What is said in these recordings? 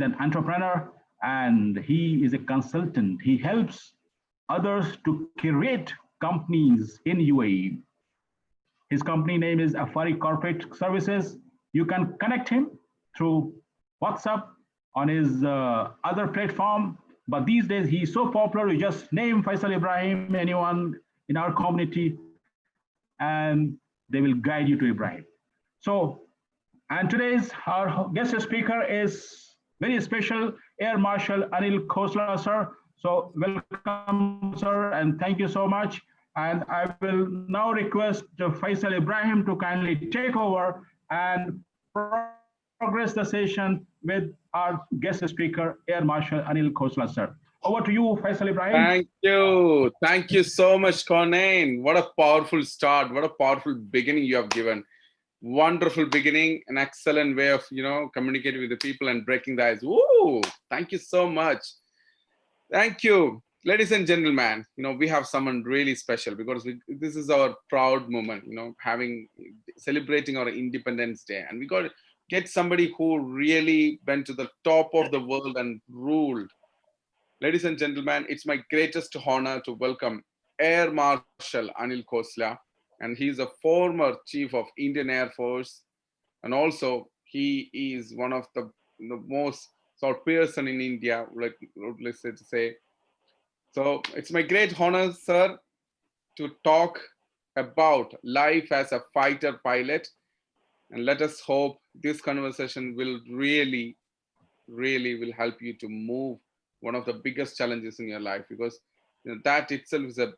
an entrepreneur and he is a consultant. He helps others to create companies in UAE. His company name is Afari Corporate Services. You can connect him through WhatsApp on his other platform. But these days he's so popular, you just name Faisal Ibrahim, anyone in our community, and they will guide you to Ibrahim. So, and today's our guest speaker is very special, Air Marshal Anil Khosla, sir. So welcome, sir, and thank you so much. And I will now request Faisal Ibrahim to kindly take over and progress the session with our guest speaker, Air Marshal Anil Khosla, sir. Over to you, Faisal Ibrahim. Thank you. Thank you so much, Cornain. What a powerful start. What a powerful beginning you have given. Wonderful beginning, an excellent way of, communicating with the people and breaking the ice. Woo! Thank you so much. Thank you. Ladies and gentlemen, we have someone really special because this is our proud moment, celebrating our Independence Day. And we got to get somebody who really went to the top of the world and ruled. Ladies and gentlemen, it's my greatest honor to welcome Air Marshal Anil Khosla. And he's a former chief of Indian Air Force. And also he is one of the most sought person in India, let's say. So it's my great honor, sir, to talk about life as a fighter pilot. And let us hope this conversation will really will help you to move one of the biggest challenges in your life, because that itself is a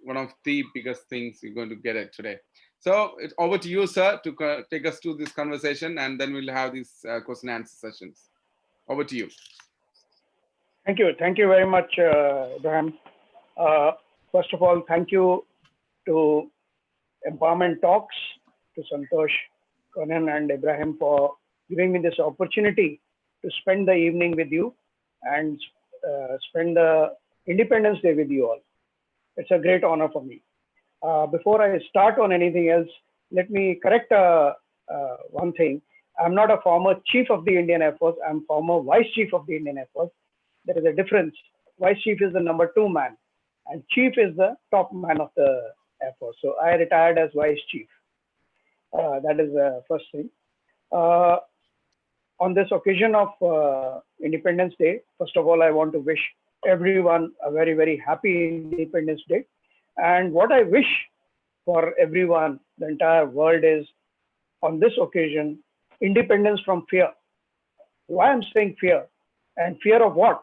one of the biggest things you're going to get it today. So it's over to you, sir, to take us through this conversation, and then we'll have these question and answer sessions. Over to you. Thank you. Thank you very much, Ibrahim. First of all, thank you to Empowerment Talks, to Santosh, Conan, and Ibrahim for giving me this opportunity to spend the evening with you and spend the Independence Day with you all. It's a great honor for me. Before I start on anything else, let me correct one thing. I'm not a former chief of the Indian Air Force. I'm former vice chief of the Indian Air Force. There is a difference. Vice chief is the number 2 man, and chief is the top man of the Air Force. So I retired as vice chief. That is the first thing. On this occasion of Independence Day, first of all, I want to wish everyone a very, very happy Independence Day. And what I wish for everyone, the entire world, is on this occasion, independence from fear. Why I'm saying fear? And fear of what?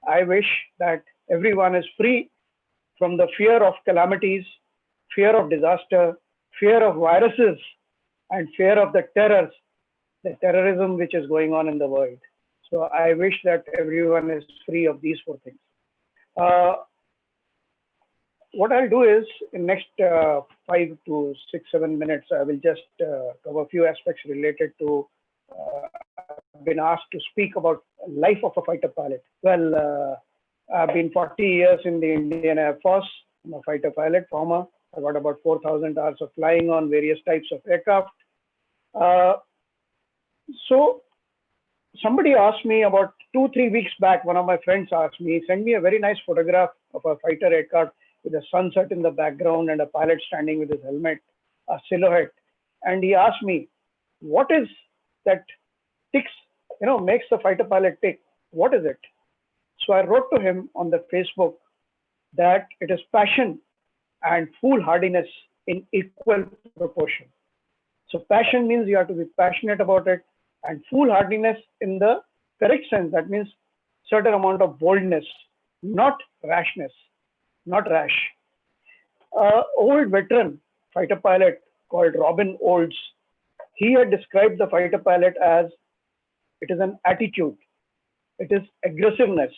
I wish that everyone is free from the fear of calamities, fear of disaster, fear of viruses, and fear of the terrors, the terrorism which is going on in the world. So I wish that everyone is free of these 4 things. What I'll do is, in next 5 to 6, 7 minutes, I will just cover a few aspects related to, I've been asked to speak about life of a fighter pilot. Well, I've been 40 years in the Indian Air Force. I'm a fighter pilot, former. I got about 4,000 hours of flying on various types of aircraft. So somebody asked me about 2-3 weeks back, one of my friends asked me, send me a very nice photograph of a fighter aircraft with a sunset in the background and a pilot standing with his helmet, a silhouette. And he asked me, what is that ticks, makes the fighter pilot tick? What is it? So I wrote to him on the Facebook that it is passion and foolhardiness in equal proportion. So passion means you have to be passionate about it, and foolhardiness in the correct sense, that means certain amount of boldness, not rashness, not rash. Old veteran fighter pilot called Robin Olds, he had described the fighter pilot as, it is an attitude, it is aggressiveness,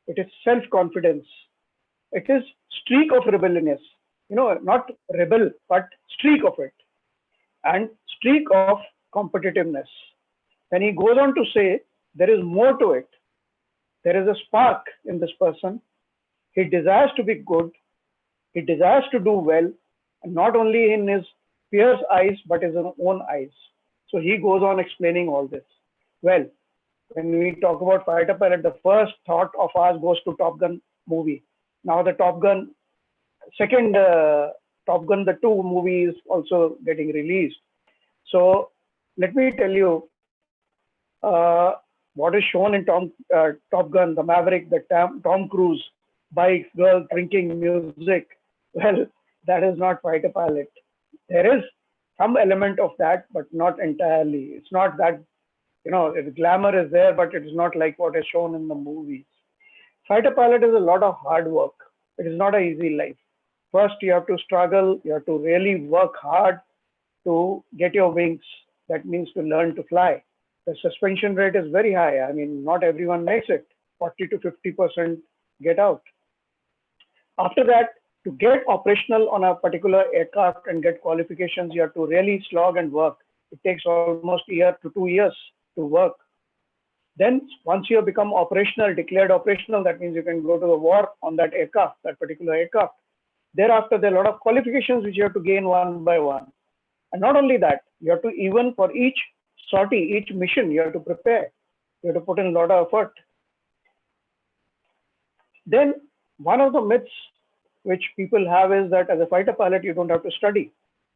it is self-confidence, it is streak of rebelliousness, not rebel, but streak of it, and streak of competitiveness. Then he goes on to say, there is more to it. There is a spark in this person. He desires to be good. He desires to do well, and not only in his peers' eyes, but his own eyes. So he goes on explaining all this. Well, When we talk about fighter pilot, the first thought of ours goes to Top Gun movie. Now the Top Gun, second Top Gun, the 2 movie is also getting released. So let me tell you, what is shown in Top Gun, the Maverick, the Tom Cruise, bikes, girls, drinking, music. Well, that is not fighter pilot. There is some element of that, but not entirely. It's not that, glamour is there, but it is not like what is shown in the movies. Fighter pilot is a lot of hard work. It is not an easy life. First, you have to struggle. You have to really work hard to get your wings. That means to learn to fly. The suspension rate is very high. I mean, not everyone makes it. 40 to 50% get out. After that, to get operational on a particular aircraft and get qualifications, you have to really slog and work. It takes almost a year to 2 years to work. Then once you have become operational, declared operational, that means you can go to the war on that aircraft, that particular aircraft. Thereafter, there are a lot of qualifications which you have to gain one by one. And not only that, you have to, even for each sortie, each mission, you have to prepare. You have to put in a lot of effort. Then one of the myths which people have is that as a fighter pilot, you don't have to study.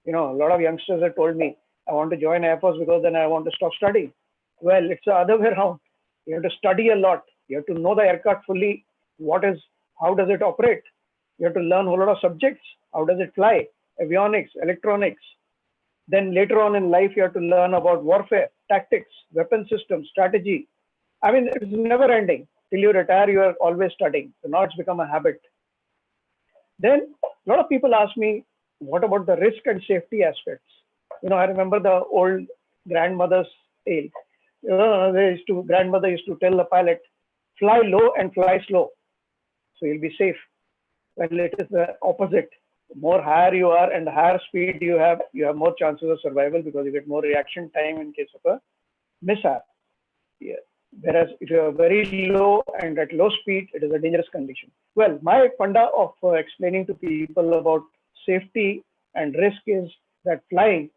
A lot of youngsters have told me, I want to join Air Force because then I want to stop studying. Well, it's the other way around. You have to study a lot. You have to know the aircraft fully. How does it operate? You have to learn a whole lot of subjects. How does it fly? Avionics, electronics. Then later on in life, you have to learn about warfare, tactics, weapon systems, strategy. I mean, it's never ending. Till you retire, you are always studying. So now it's become a habit. Then a lot of people ask me, what about the risk and safety aspects? I remember the old grandmother's tale. Grandmother used to tell the pilot, fly low and fly slow. So you'll be safe. Well, it is the opposite. The more higher you are and the higher speed you have more chances of survival because you get more reaction time in case of a mishap. Yeah. Whereas if you are very low and at low speed, it is a dangerous condition. Well, my funda of explaining to people about safety and risk is that flying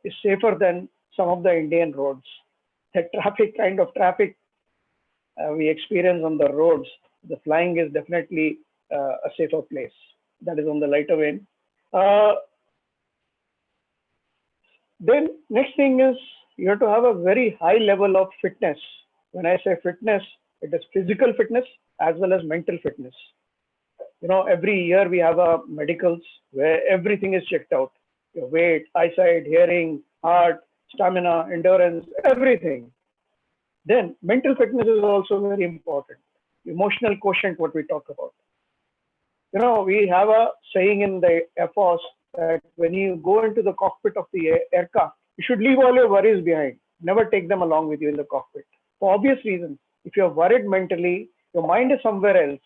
is safer than some of the Indian roads. The kind of traffic we experience on the roads, the flying is definitely a safer place. That is on the lighter vein. Then next thing is you have to have a very high level of fitness. When I say fitness, it is physical fitness as well as mental fitness. Every year we have our medicals where everything is checked out. Your weight, eyesight, hearing, heart, stamina, endurance, everything. Then mental fitness is also very important. Emotional quotient, what we talk about. We have a saying in the Air Force that when you go into the cockpit of the aircraft, you should leave all your worries behind. Never take them along with you in the cockpit. For obvious reasons. If you're worried mentally, your mind is somewhere else.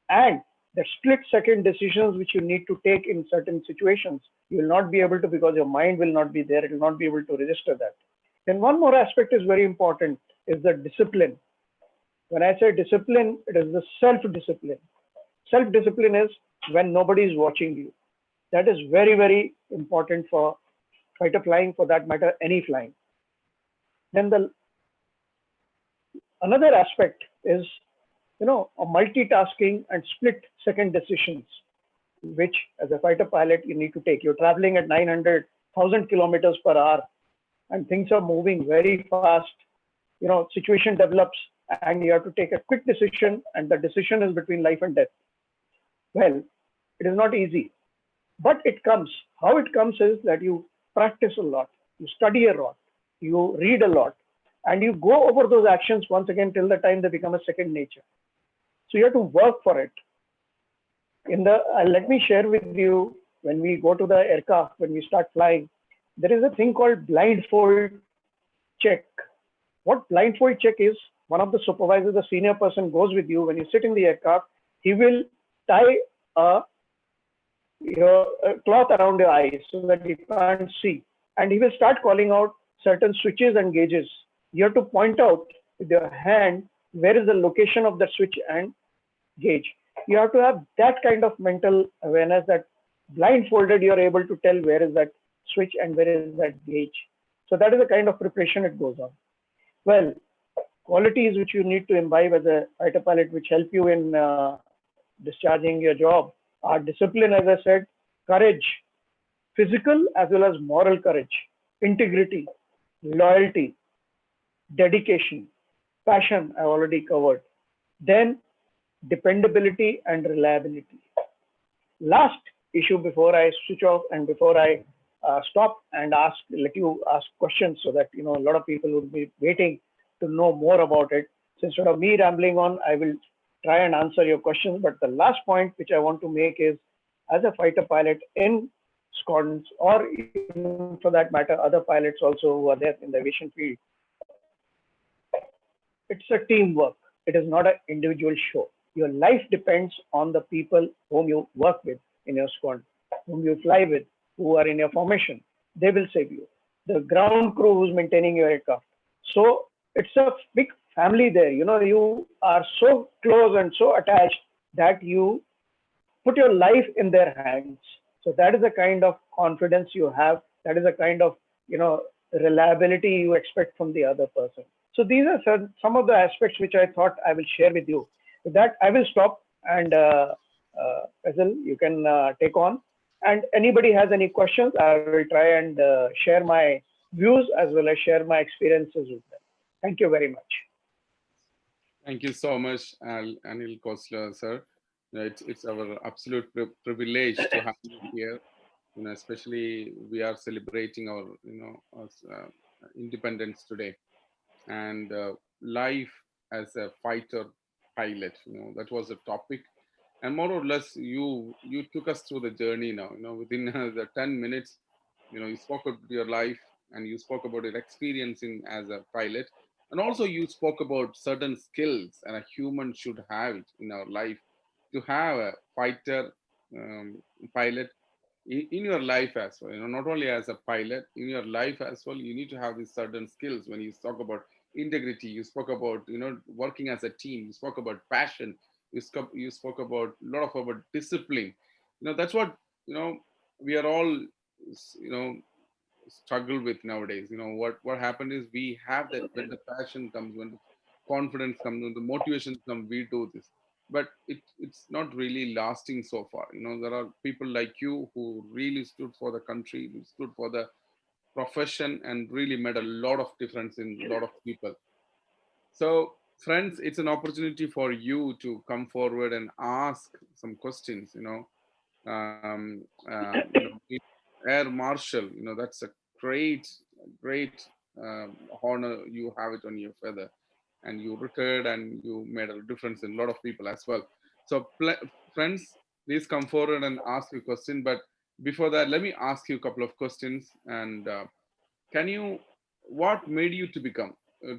And the split-second decisions which you need to take in certain situations, you will not be able to because your mind will not be there. It will not be able to register that. Then one more aspect is very important, is the discipline. When I say discipline, it is the self-discipline. Self-discipline is when nobody is watching you. That is very, very important for fighter flying, for that matter, any flying. Then another aspect is, a multitasking and split-second decisions, which as a fighter pilot, you need to take. You're traveling at 900,000 kilometers per hour and things are moving very fast. Situation develops and you have to take a quick decision and the decision is between life and death. Well, it is not easy, but it comes. How it comes is that you practice a lot, you study a lot, you read a lot, and you go over those actions once again till the time they become a second nature. So you have to work for it. Let me share with you, when we go to the aircraft, when we start flying, there is a thing called blindfold check. What blindfold check is, one of the supervisors, the senior person goes with you. When you sit in the aircraft, he will tie a cloth around your eyes so that you can't see. And he will start calling out certain switches and gauges. You have to point out with your hand where is the location of the switch and gauge. You have to have that kind of mental awareness that blindfolded, you're able to tell where is that switch and where is that gauge. So that is the kind of preparation it goes on. Well, qualities which you need to imbibe as a fighter pilot, which help you in discharging your job, are discipline, as I said, courage, physical as well as moral courage, integrity, loyalty, dedication, passion, I already covered. Then dependability and reliability. Last issue before I switch off and before I stop and let you ask questions, so that a lot of people would be waiting to know more about it. So instead of me rambling on, I will try and answer your questions. But the last point which I want to make is, as a fighter pilot in squadrons, or even for that matter, other pilots also who are there in the aviation field, it's a teamwork. It is not an individual show. Your life depends on the people whom you work with in your squadron, whom you fly with, who are in your formation. They will save you. The ground crew who's maintaining your aircraft. So it's a big family there. You are so close and so attached that you put your life in their hands. So that is the kind of confidence you have. That is the kind of reliability you expect from the other person. So these are some of the aspects which I thought I will share with you. With that, I will stop, and Faisal, you can take on. And anybody has any questions, I will try and share my views as well as share my experiences with them. Thank you very much. Thank you so much, Anil Khosla, sir. It's our absolute privilege to have you here. Especially we are celebrating our independence today, and life as a fighter pilot. That was a topic, and more or less you took us through the journey now. Within the 10 minutes, you spoke about your life, and you spoke about your experience as a pilot, and also you spoke about certain skills and a human should have it in our life to have a fighter pilot in your life as well. Not only as a pilot, in your life as well, you need to have these certain skills. When you talk about integrity, you spoke about working as a team, you spoke about passion, you spoke about a lot about discipline. That's what we are all struggle with nowadays. What happened is, we have that when the passion comes, when the confidence comes, when the motivation comes, we do this, but it's not really lasting so far. There are people like you who really stood for the country, who stood for the profession, and really made a lot of difference in a lot of people. So friends, it's an opportunity for you to come forward and ask some questions. Air Marshal, that's a great honor. You have it on your feather, and you retired, and you made a difference in a lot of people as well. So friends, please come forward and ask your question. But before that, let me ask you a couple of questions. And what made you to become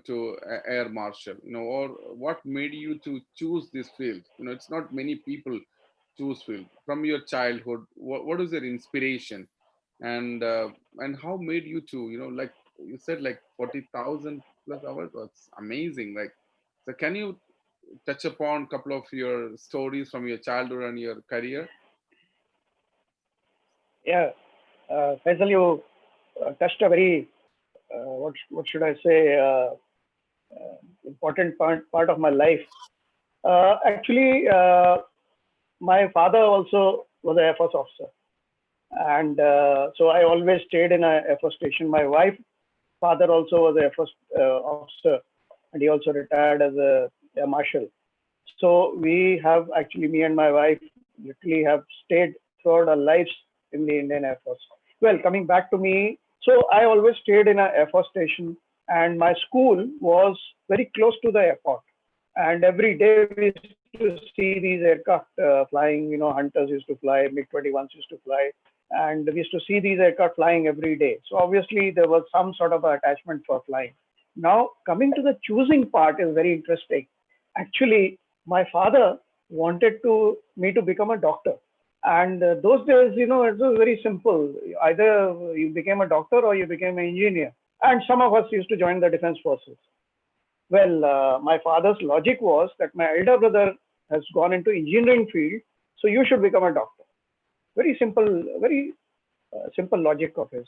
to Air Marshal, or what made you to choose this field? It's not many people choose field. From your childhood, what is your inspiration, and how made you to, like you said, like 40,000 plus hours? That's amazing. Like, so can you touch upon a couple of your stories from your childhood and your career? Yeah, Faisal, you touched a very what should I say, important part of my life. Actually, my father also was an Air Force officer, and so I always stayed in an Air Force station. My wife, father also was an Air Force officer, and he also retired as a Marshal. So we have actually, me and my wife, literally have stayed throughout our lives in the Indian Air Force. Well, coming back to me, so I always stayed in an Air Force station, and my school was very close to the airport. And every day we used to see these aircraft flying, Hunters used to fly, MiG-21s used to fly, and we used to see these aircraft flying every day. So obviously there was some sort of attachment for flying. Now, coming to the choosing part is very interesting. Actually, my father wanted me to become a doctor. And those days, it was very simple. Either you became a doctor or you became an engineer. And some of us used to join the defense forces. Well, my father's logic was that my elder brother has gone into engineering field, so you should become a doctor. Very simple logic of his.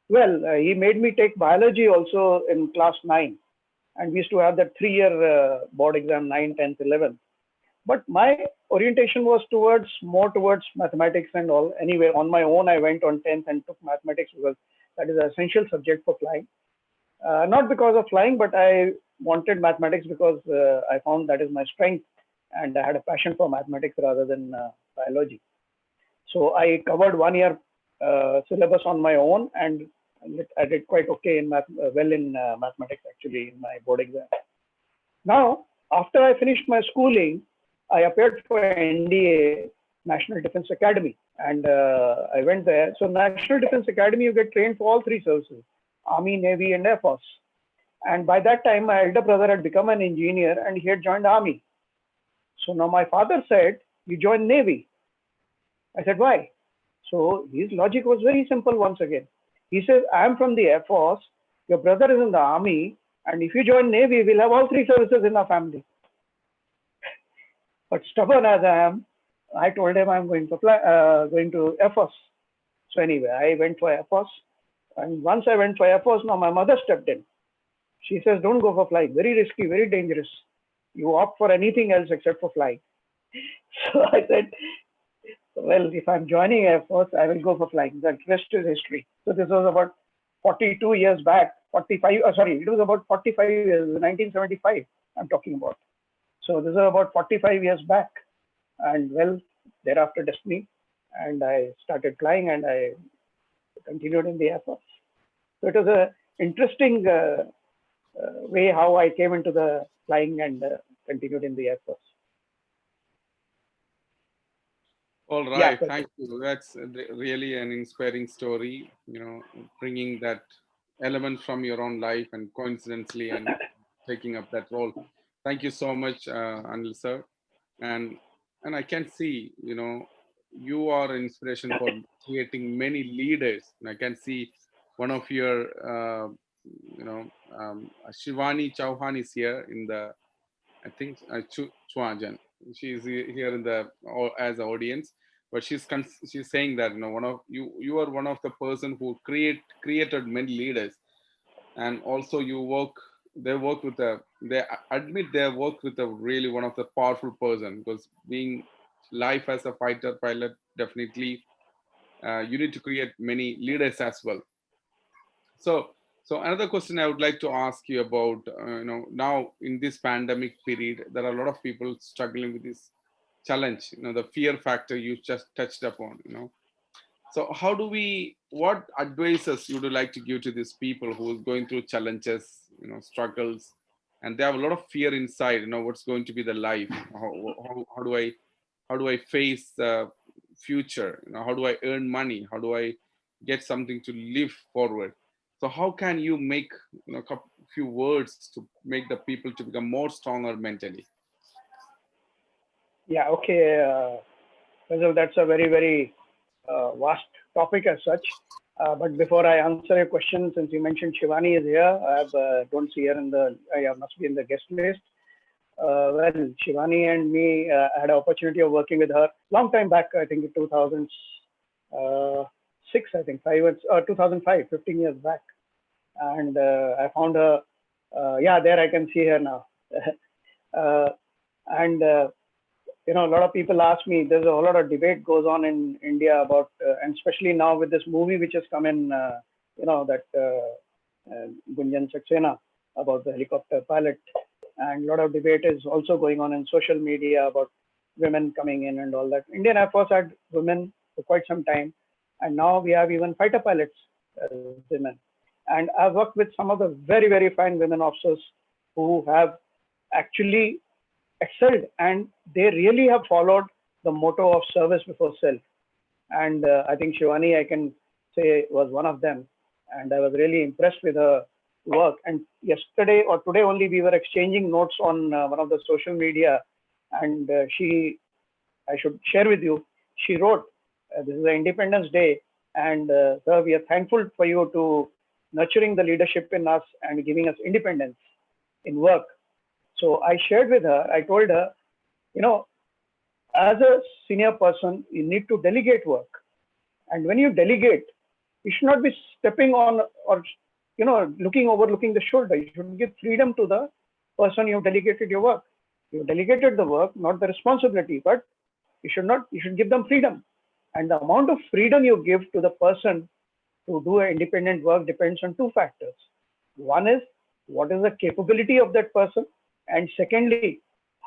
Well, he made me take biology also in class 9. And we used to have that 3-year board exam, 9, 10th, 11th. But my orientation was more towards mathematics and all. Anyway, on my own, I went on 10th and took mathematics because that is an essential subject for flying. Not because of flying, but I wanted mathematics because I found that is my strength, and I had a passion for mathematics rather than biology. So I covered 1 year syllabus on my own, and I did quite okay in mathematics actually in my board exam. Now, after I finished my schooling, I appeared for NDA, National Defense Academy, and I went there. So National Defense Academy, you get trained for all 3 services: Army, Navy, and Air Force. And by that time, my elder brother had become an engineer and he had joined Army. So now my father said, "You join Navy." I said, "Why?" So his logic was very simple once again. He says, "I am from the Air Force, your brother is in the Army, and if you join Navy, we'll have all 3 services in our family." But stubborn as I am, I told him I'm going to Air Force. So anyway, I went for Air Force. And once I went for Air Force, now my mother stepped in. She says, "Don't go for flying, very risky, very dangerous. You opt for anything else except for flying." So I said, "Well, if I'm joining Air Force, I will go for flying. The rest is history." So this was about 42 years back, 45, it was about 45 years, 1975 I'm talking about. So this is about 45 years back. And well, thereafter destiny, and I started flying and I continued in the Air Force. So it was an interesting way how I came into the flying and continued in the Air Force. All right, Yeah, thank you. That's really an inspiring story, bringing that element from your own life and coincidentally and taking up that role. Thank you so much, Anil sir. And I can see, you are an inspiration for creating many leaders. And I can see one of your, Shivani Chauhan is here in the, I think, Chuajan. She's here in the as an audience, but she's saying that one of you are one of the person who created many leaders, and also they admit they work with a really one of the powerful person, because being life as a fighter pilot, definitely you need to create many leaders as well. So another question I would like to ask you about, now in this pandemic period, there are a lot of people struggling with this challenge, the fear factor you just touched upon, So what advices you would like to give to these people who are going through challenges, struggles, and they have a lot of fear inside, what's going to be the life? How do I face the future? How do I earn money? How do I get something to live forward? So how can you make a few words to make the people to become more stronger mentally? Yeah, okay. Well, that's a very, very vast topic as such. But before I answer your question, since you mentioned Shivani is here, I don't see her must be in the guest list. Well, Shivani and me had an opportunity of working with her long time back, I think in 2006, I think 2005, 15 years back. And I found her, there I can see her now. A lot of people ask me, there's a whole lot of debate goes on in India about, and especially now with this movie which has come in, that Gunjan Saxena about the helicopter pilot. And a lot of debate is also going on in social media about women coming in and all that. Indian Air Force had women for quite some time. And now we have even fighter pilots as women. And I've worked with some of the very, very fine women officers who have actually excelled, and they really have followed the motto of service before self. And I think Shivani, I can say, was one of them. And I was really impressed with her work. And yesterday or today only, we were exchanging notes on one of the social media. And I should share with you, she wrote, this is the Independence Day. And sir, we are thankful for you to nurturing the leadership in us and giving us independence in work. So I shared with her, I told her, as a senior person, you need to delegate work. And when you delegate, you should not be stepping on or, overlooking the shoulder. You should give freedom to the person you've delegated your work. You've delegated the work, not the responsibility, but you should give them freedom. And the amount of freedom you give to the person to do independent work depends on two factors. One is, what is the capability of that person? And secondly,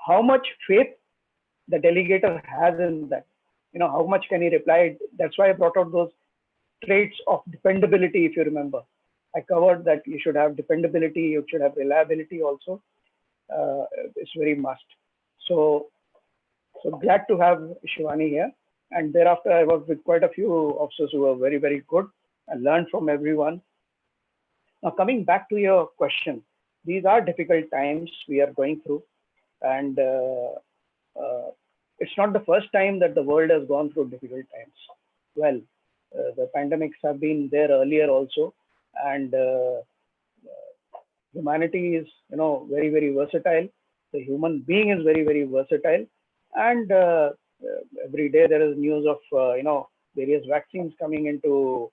how much faith the delegator has in that. How much can he reply? That's why I brought out those traits of dependability, if you remember. I covered that you should have dependability, you should have reliability also. It's very must. So glad to have Shivani here. And thereafter, I worked with quite a few officers who were very, very good. I learned from everyone. Now, coming back to your question, these are difficult times we are going through. And it's not the first time that the world has gone through difficult times. Well, the pandemics have been there earlier also. And humanity is, very, very versatile. The human being is very, very versatile. And every day there is news of, various vaccines coming into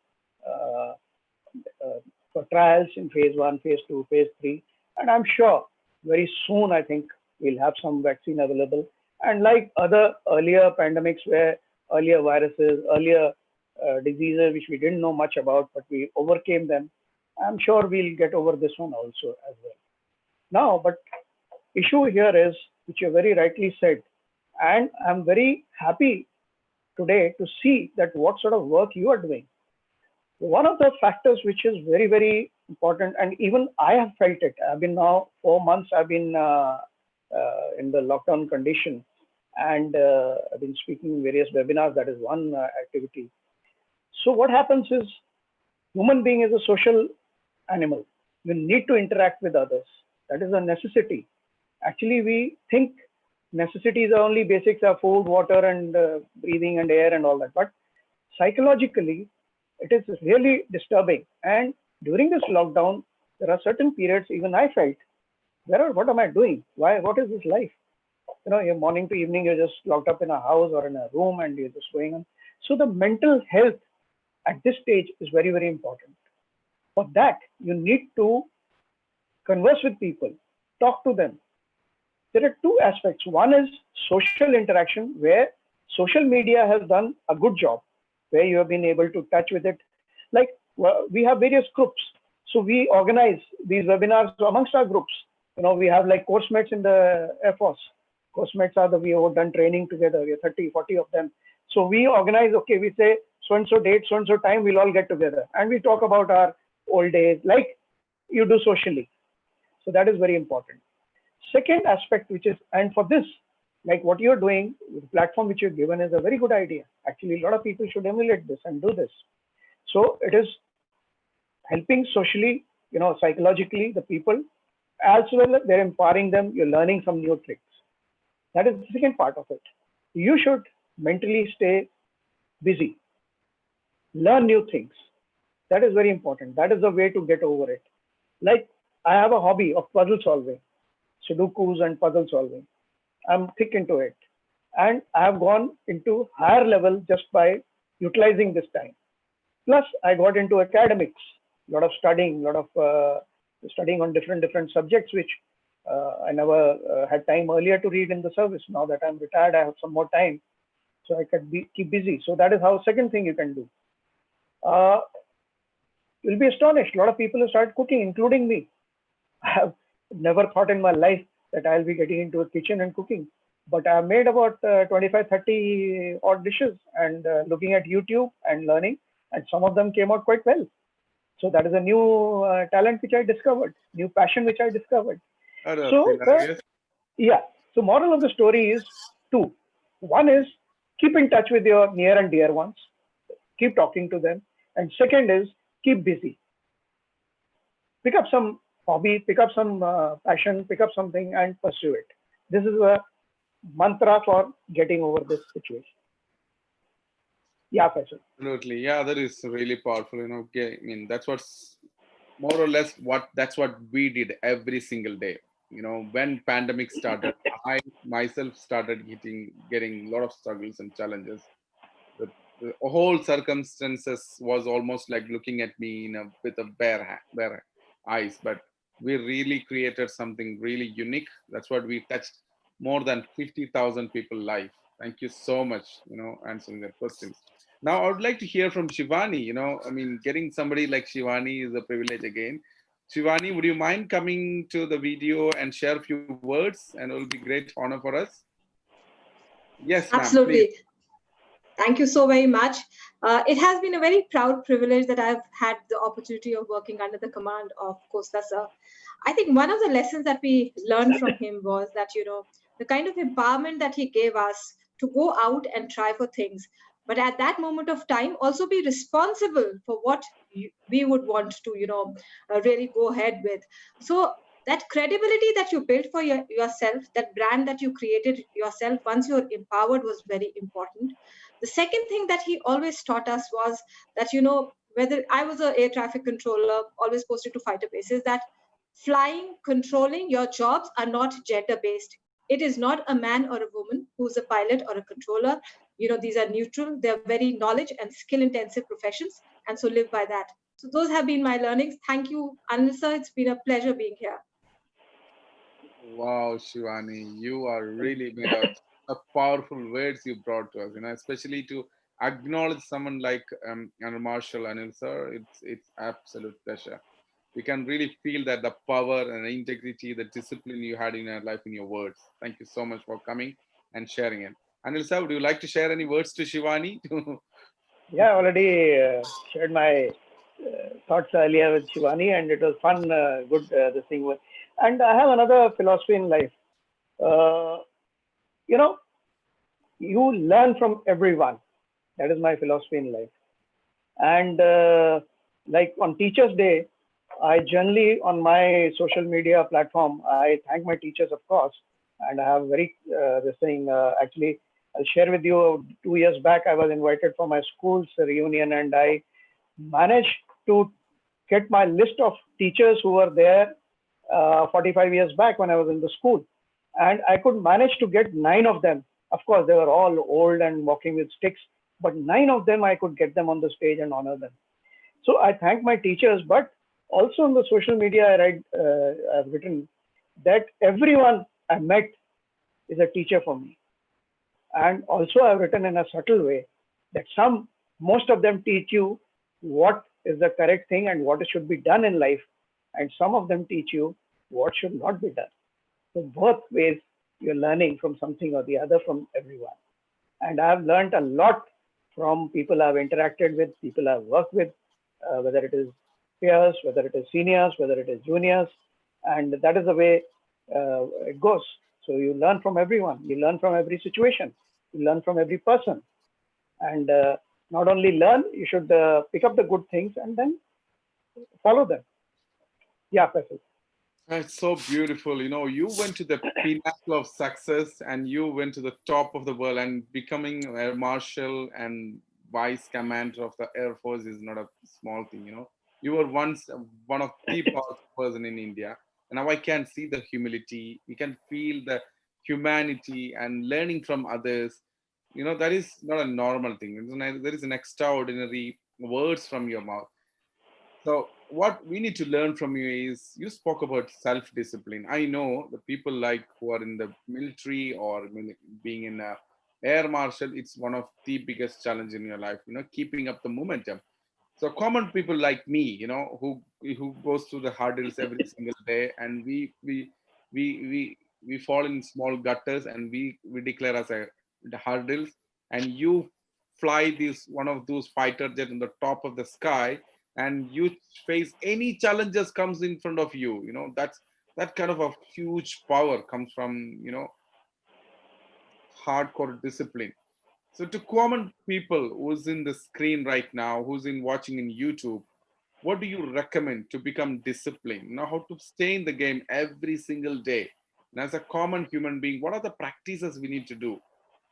for trials in phase 1, phase 2, phase 3. And I'm sure very soon, I think we'll have some vaccine available. And like other earlier pandemics where earlier viruses, earlier diseases, which we didn't know much about, but we overcame them, I'm sure we'll get over this one also as well. Now, but issue here is, which you very rightly said, and I'm very happy today to see that what sort of work you are doing. One of the factors which is very, very important, and even I have felt it. I've been now 4 months, I've been in the lockdown condition, and I've been speaking in various webinars. That is one activity. So what happens is, human being is a social animal. You need to interact with others. That is a necessity. Actually, we think necessities are only basics are food, water, and breathing and air and all that. But psychologically, it is really disturbing. And during this lockdown, there are certain periods even I felt, what am I doing? What is this life? Your morning to evening, you're just locked up in a house or in a room and you're just going on. So the mental health at this stage is very, very important. For that, you need to converse with people, talk to them. There are two aspects. One is social interaction, where social media has done a good job, where you have been able to touch with it. Like, we have various groups. So we organize these webinars amongst our groups. We have like course mates in the Air Force. Course mates are we have done training together. We are 30, 40 of them. So we organize, okay, we say so-and-so date, so-and-so time, we'll all get together. And we talk about our old days, like you do socially. So that is very important. Second aspect, which is, and for this, like what you're doing, the platform which you've given is a very good idea. Actually, a lot of people should emulate this and do this. So it is helping socially, psychologically, the people, as well as they're empowering them, you're learning some new tricks. That is the second part of it. You should mentally stay busy, learn new things. That is very important. That is the way to get over it. Like, I have a hobby of puzzle solving, Sudokus and puzzle solving. I'm thick into it. And I have gone into higher level just by utilizing this time. Plus, I got into academics, a lot of studying on different subjects, which I never had time earlier to read in the service. Now that I'm retired, I have some more time, so I could keep busy. So that is how second thing you can do. You'll be astonished. A lot of people have started cooking, including me. I have never thought in my life that I'll be getting into a kitchen and cooking. But I've made about 25, 30 odd dishes, and looking at YouTube and learning, and some of them came out quite well. So that is a new talent which I discovered, new passion which I discovered. So moral of the story is two. One is, keep in touch with your near and dear ones, keep talking to them. And second is, keep busy. Pick up some hobby, pick up some passion, pick up something and pursue it. This is a mantra for getting over this situation. Yeah, Faisal. Absolutely. Yeah, that is really powerful. Okay, I mean, that's what's more or less that's what we did every single day. When pandemic started, I myself started getting a lot of struggles and challenges. The whole circumstances was almost like looking at me with a bare eyes, but we really created something really unique. That's what we touched more than 50,000 people live. Thank you so much, answering that questions. Now, I would like to hear from Shivani. I mean, getting somebody like Shivani is a privilege again. Shivani, would you mind coming to the video and share a few words? And it will be great honor for us. Yes, ma'am, please. Absolutely. Thank you so very much. It has been a very proud privilege that I've had the opportunity of working under the command of Khosla sir. I think one of the lessons that we learned from him was that, the kind of empowerment that he gave us to go out and try for things, but at that moment of time, also be responsible for what we would want to, really go ahead with. So that credibility that you built for yourself, that brand that you created yourself once you're empowered was very important. The second thing that he always taught us was that, whether I was an air traffic controller, always posted to fighter bases, that flying, controlling your jobs are not gender based. It is not a man or a woman who's a pilot or a controller. These are neutral. They're very knowledge and skill intensive professions. And so live by that. So those have been my learnings. Thank you, Anil sir. It's been a pleasure being here. Wow, Shivani, you are really made of powerful words you brought to us, especially to acknowledge someone like Marshal, Anil sir. It's absolute pleasure. We can really feel that the power and the integrity, the discipline you had in your life in your words. Thank you so much for coming and sharing it. Anil sir, would you like to share any words to Shivani? Yeah, I already shared my thoughts earlier with Shivani, and it was fun, good this thing. And I have another philosophy in life. You know, you learn from everyone. That is my philosophy in life. And like on Teachers' Day, I generally on my social media platform, I thank my teachers, of course, and I have very this thing. Actually, I'll share with you. 2 years back, I was invited for my school's reunion, and I managed to get my list of teachers who were there 45 years back when I was in the school, and I could manage to get 9 of them. Of course, they were all old and walking with sticks, but 9 of them I could get them on the stage and honor them. So I thank my teachers, but also on the social media, I've written that everyone I met is a teacher for me. And also I've written in a subtle way that most of them teach you what is the correct thing and what should be done in life. And some of them teach you what should not be done. So both ways you're learning from something or the other from everyone. And I've learned a lot from people I've interacted with, people I've worked with, whether it is peers, whether it is seniors, whether it is juniors. And that is the way it goes. So you learn from everyone. You learn from every situation. You learn from every person. And not only learn, you should pick up the good things and then follow them. Yeah, Faisal. That's so beautiful. You went to the pinnacle of success and you went to the top of the world, and becoming a marshal and vice commander of the Air Force is not a small thing. You were once one of the powerful person in India. And now I can see the humility. We can feel the humanity and learning from others. That is not a normal thing. There is an extraordinary words from your mouth. So what we need to learn from you is, you spoke about self-discipline. I know the people like who are in the military or being in a air marshal, it's one of the biggest challenge in your life, keeping up the momentum. So common people like me, who goes through the hurdles every single day, and we fall in small gutters, and we declare as the hurdles, and you fly this one of those fighter jet in the top of the sky, and you face any challenges comes in front of you. That kind of a huge power comes from hardcore discipline. So to common people who's in the screen right now, who's in watching in YouTube, what do you recommend to become disciplined? How to stay in the game every single day. And as a common human being, what are the practices we need to do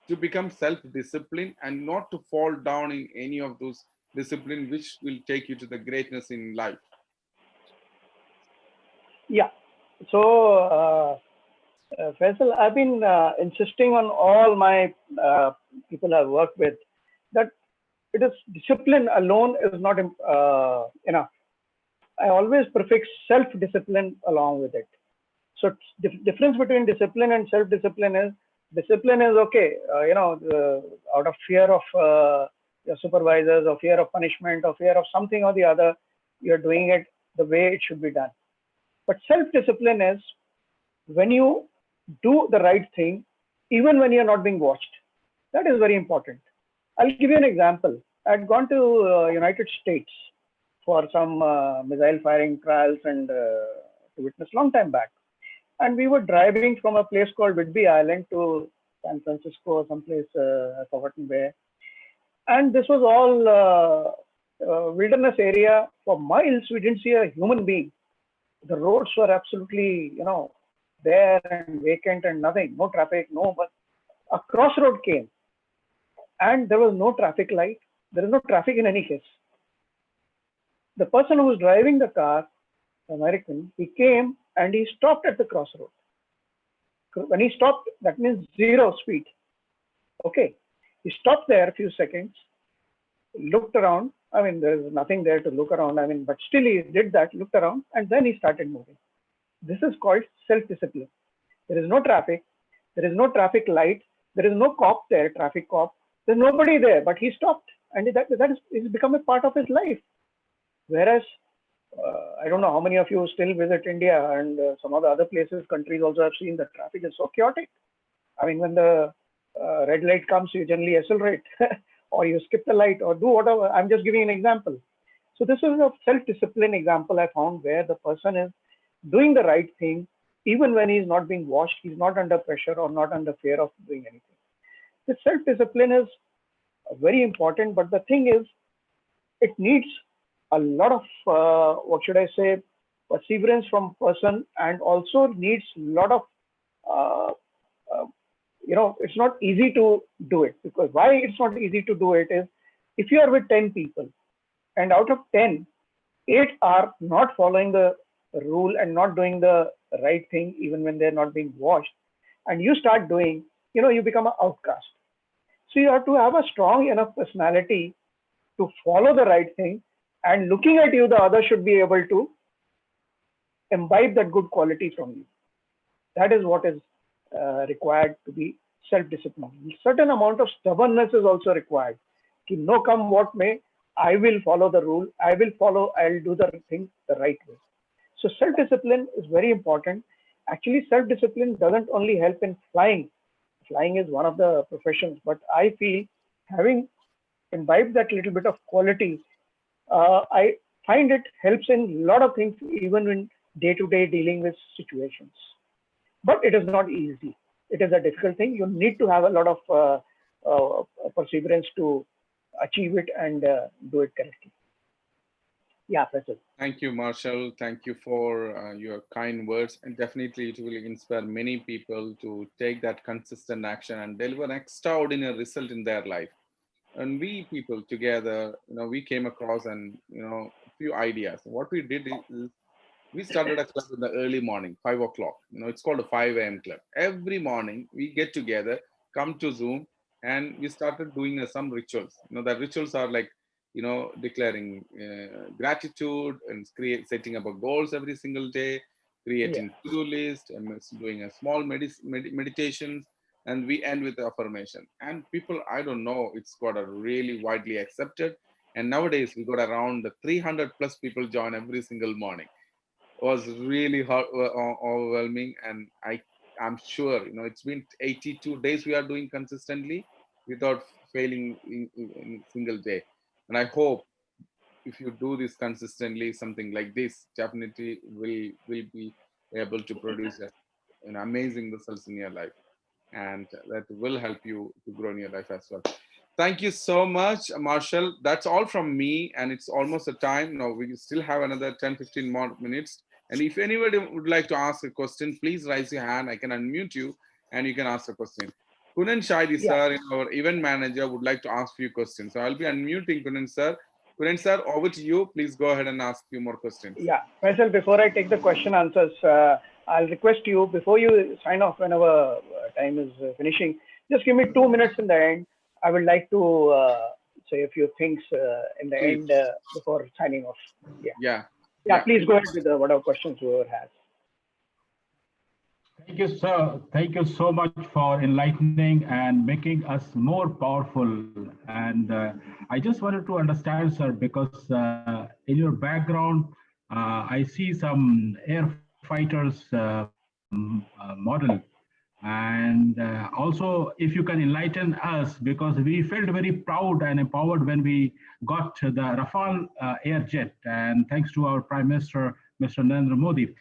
to become self-disciplined and not to fall down in any of those discipline which will take you to the greatness in life? Yeah. So, Faisal, I've been insisting on all my people I've worked with that it is discipline alone is not enough. I always prefix self-discipline along with it. So difference between discipline and self-discipline is, discipline is okay, out of fear of your supervisors, or fear of punishment, or fear of something or the other, you're doing it the way it should be done. But self-discipline is when you do the right thing, even when you're not being watched. That is very important. I'll give you an example. I'd gone to United States for some missile firing trials and to witness long time back. And we were driving from a place called Whidbey Island to San Francisco or someplace, I've forgotten where. And this was all wilderness area. For miles, we didn't see a human being. The roads were absolutely, bare and vacant and nothing, no traffic, no, but a crossroad came and there was no traffic light. There is no traffic in any case. The person who was driving the car, American, he came and he stopped at the crossroad. When he stopped, that means 0 speed. Okay. He stopped there a few seconds, looked around. I mean, there's nothing there to look around. I mean, but still he did that, looked around, and then he started moving. This is called self-discipline. There is no traffic. There is no traffic light. There is no cop there, traffic cop. There's nobody there, but he stopped. And it's become a part of his life. Whereas, I don't know how many of you still visit India and some of the other places, countries also have seen that traffic is so chaotic. I mean, when the red light comes, you generally accelerate or you skip the light or do whatever. I'm just giving an example. So this is a self-discipline example I found where the person is doing the right thing, even when he's not being watched, he's not under pressure or not under fear of doing anything. The self-discipline is very important, but the thing is, it needs a lot of, perseverance from person, and also needs a lot of, it's not easy to do it. Because why it's not easy to do it is, if you are with 10 people, and out of 10, 8 are not following the rule and not doing the right thing, even when they're not being watched, and you start doing, you become an outcast. So you have to have a strong enough personality to follow the right thing, and looking at you, the other should be able to imbibe that good quality from you. That is what is required to be self-disciplined. Certain amount of stubbornness is also required. To no come what may, I will follow the rule. I'll do the thing the right way. So self-discipline is very important. Actually, self-discipline doesn't only help in flying. Flying is one of the professions, but I feel having imbibed that little bit of quality, I find it helps in a lot of things, even in day-to-day dealing with situations. But it is not easy. It is a difficult thing. You need to have a lot of perseverance to achieve it and do it correctly. Yeah, that's it. Thank you, Marshal. Thank you for your kind words. And definitely it will inspire many people to take that consistent action and deliver an extraordinary result in their life. And we people together, we came across and, a few ideas. What we did is we started a club in the early morning, 5 o'clock. It's called a 5 a.m. club. Every morning we get together, come to Zoom, and we started doing some rituals. The rituals are like, declaring gratitude and setting up goals every single day, creating to-do list, and doing a small meditations, and we end with the affirmation. And people, I don't know, it's got a really widely accepted. And nowadays we got around the 300 plus people join every single morning. It was really overwhelming, and I'm sure it's been 82 days we are doing consistently without failing in single day. And I hope if you do this consistently, something like this definitely will be able to produce an amazing results in your life, and that will help you to grow in your life as well. Thank you so much, Marshal. That's all from me, and it's almost a time. Now we still have another 10-15 more minutes. And if anybody would like to ask a question, please raise your hand. I can unmute you and you can ask a question. Kunan Shaidi sir, our event manager, would like to ask few questions. So I'll be unmuting Kunan sir. Kunan sir, over to you. Please go ahead and ask few more questions. Yeah, Faisal, before I take the question answers, I'll request you, before you sign off when our time is finishing, just give me 2 minutes in the end. I would like to say a few things in the end before signing off. Yeah. Yeah, please go ahead with whatever questions whoever has. Thank you, sir. Thank you so much for enlightening and making us more powerful. And I just wanted to understand, sir, because in your background, I see some air fighters model. And also, if you can enlighten us, because we felt very proud and empowered when we got the Rafale air jet, and thanks to our Prime Minister, Mr. Narendra Modi.